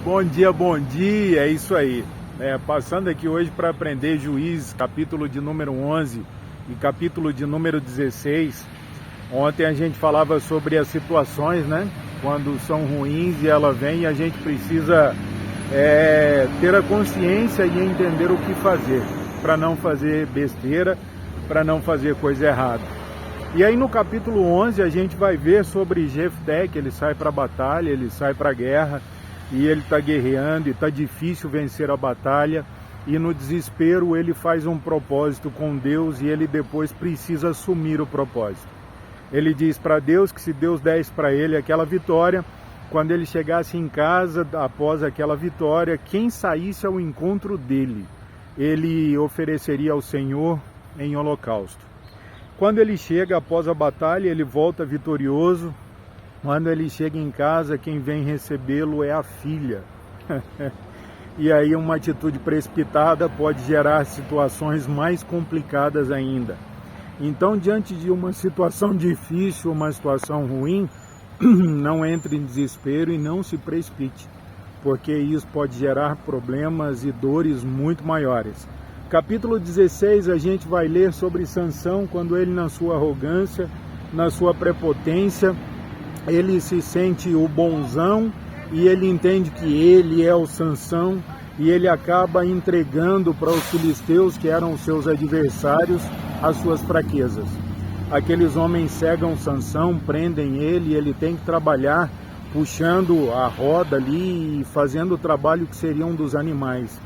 Bom dia, é isso aí. Passando aqui hoje para aprender Juízes, capítulo de número 11 e capítulo de número 16. Ontem a gente falava sobre as situações, né? Quando são ruins e ela vem e a gente precisa ter a consciência e entender o que fazer, para não fazer besteira, para não fazer coisa errada. E aí no capítulo 11 a gente vai ver sobre Jefté, que ele sai para a batalha, ele sai para a guerra, e ele está guerreando e está difícil vencer a batalha, e no desespero ele faz um propósito com Deus e ele depois precisa assumir o propósito. Ele diz para Deus que se Deus desse para ele aquela vitória, quando ele chegasse em casa após aquela vitória, quem saísse ao encontro dele, ele ofereceria ao Senhor em holocausto. Quando ele chega após a batalha, ele volta vitorioso. Quando ele chega em casa, quem vem recebê-lo é a filha. E aí uma atitude precipitada pode gerar situações mais complicadas ainda. Então, diante de uma situação difícil, uma situação ruim, não entre em desespero e não se precipite, porque isso pode gerar problemas e dores muito maiores. Capítulo 16, a gente vai ler sobre Sansão, quando ele, na sua arrogância, na sua prepotência, ele se sente o bonzão e ele entende que ele é o Sansão e ele acaba entregando para os filisteus, que eram os seus adversários, as suas fraquezas. Aqueles homens cegam Sansão, prendem ele e ele tem que trabalhar puxando a roda ali e fazendo o trabalho que seria um dos animais.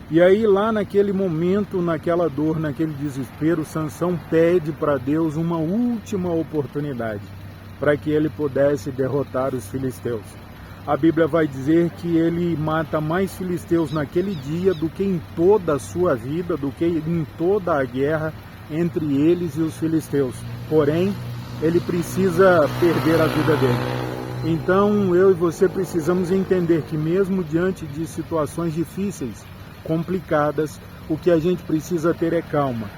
E aí lá naquele momento, naquela dor, naquele desespero, Sansão pede para Deus uma última oportunidade para que ele pudesse derrotar os filisteus. A Bíblia vai dizer que ele mata mais filisteus naquele dia do que em toda a sua vida, do que em toda a guerra entre eles e os filisteus. Porém, ele precisa perder a vida dele. Então, eu e você precisamos entender que mesmo diante de situações difíceis, complicadas, o que a gente precisa ter é calma,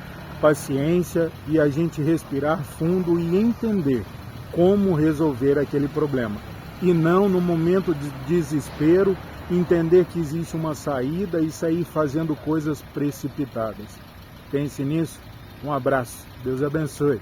paciência e a gente respirar fundo e entender como resolver aquele problema. E não, no momento de desespero, entender que existe uma saída e sair fazendo coisas precipitadas. Pense nisso. Um abraço. Deus abençoe.